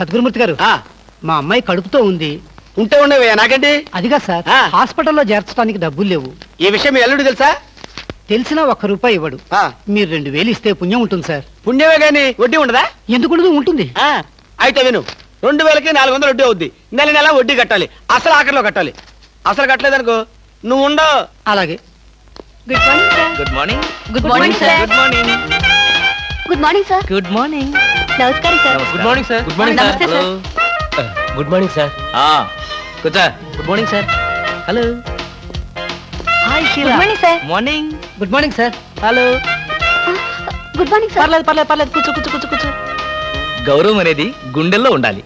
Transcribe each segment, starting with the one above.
సద్గురుమూర్తి గారు, మా అమ్మాయి కడుపుతో ఉంది. ఉంటే ఉండేవయ్యా, నాకేంటి? అదిగా సార్, హాస్పిటల్లో చేర్చడానికి డబ్బులు లేవు. ఈ విషయం మీ అల్లుడు తెలుసా? తెలిసినా ₹1 ఇవ్వడు. మీరు 2000 ఇస్తే పుణ్యం ఉంటుంది సార్. పుణ్యమే గాని వడ్డీ ఉండదా? ఎందుకు ఉంటుంది? అయితే విను, 2000కి 400 వడ్డీ అవుద్ది. నెల నెల వడ్డీ కట్టాలి, అసలు ఆఖరిలో కట్టాలి. అసలు కట్టలేదనుకో నువ్వు ఉండవు. అలాగే. Good morning. Good morning sir. Good morning. Good morning sir. Good morning. నమస్కారం sir. Good morning sir. Good morning నమస్తే సార్. Good morning sir. కూర్చో. Good morning sir. Hello. Hi Sheela. Good morning sir. Morning. Good morning sir. Hello. Good morning sir. పర్లేదు. కూర్చో. గౌరవం అనేది గుండెల్లో ఉండాలి.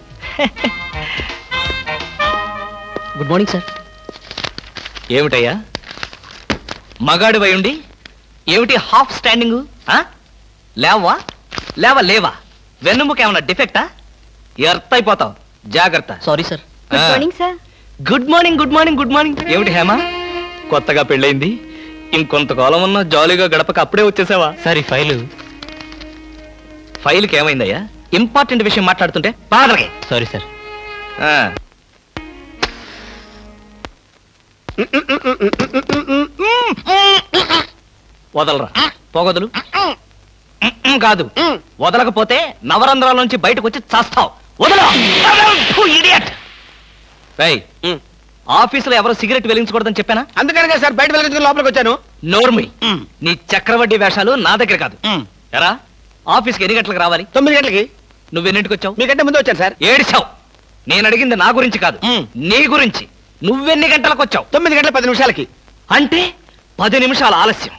Good morning sir. ఏమిటయ్యా మగాడి వై ఉండి ఏమిటి హాఫ్ స్టాండింగ్? లేవా వెన్నుముక ఏమన్నా డిఫెక్టా? ఎర్త్ అయిపోతావు, జాగ్రత్త. Sorry sir. Good morning sir. Good morning. ఏమిటి హేమ, కొత్తగా పెళ్ళైంది, ఇంకొంతకాలం ఉన్న జాలీగా గడపక అప్పుడే వచ్చేసావా? సరే ఫైల్కి ఏమైందయ్యా? ఇంపార్టెంట్ విషయం మాట్లాడుతుంటే బాధలకి. Sorry sir. వదలరా, పోగొదలు. కాదు, వదలకపోతే నవరంధ్రాల నుంచి బయటకు వచ్చి చస్తావు. వదల. ఆఫీసులో ఎవరో సిగరెట్ వెలిగించకూడదని చెప్పానా? అందుకనే సార్ బయట వెలిగించుకుని లోపలికి వచ్చాను. నోర్మి, నీ చక్రవడ్డీ వేషాలు నా దగ్గర కాదు. ఎరా, ఆఫీస్కి ఎన్ని గంటలకు రావాలి? 9 గంటలకి. నువ్వెన్నింటికి వచ్చావు? మీకంటే ముందు వచ్చాను సార్. ఏడిచావు. నేను అడిగింది నా గురించి కాదు, నీ గురించి. నువ్వెన్ని గంటలకు వచ్చావు? 9 గంటల 10 నిమిషాలకి. అంటే 10 నిమిషాల ఆలస్యం.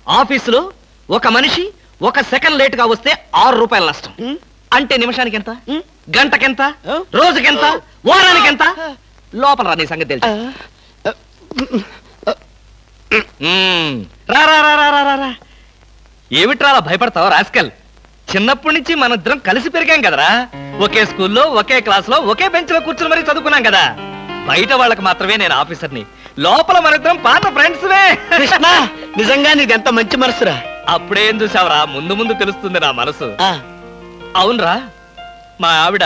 ఆఫీసులో ఒక మనిషి 1 సెకండ్ లేట్ గా వస్తే ₹6 నష్టం. అంటే నిమిషానికి ఎంత? గంటకెంత? రోజుకెంత? వారానికి ఎంత? లోపల రా, నీ సంగతి తెలుసు. రా. ఏమిట్రా భయపడతావు రాస్కల్? చిన్నప్పటి నుంచి మనిద్దరం కలిసి పెరిగాం కదరా. ఒకే స్కూల్లో, ఒకే క్లాస్ లో, ఒకే బెంచ్ లో కూర్చుని మరీ చదువుకున్నాం కదా. బయట వాళ్ళకి మాత్రమే నేను ఆఫీసర్ని, లోపల మనిద్దరం పాత ఫ్రెండ్స్. నిజంగా నీది ఎంత మంచి మనసురా. అప్పుడేం చూసావరా, ముందు తెలుస్తుంది నా మనసు. అవునరా, మా ఆవిడ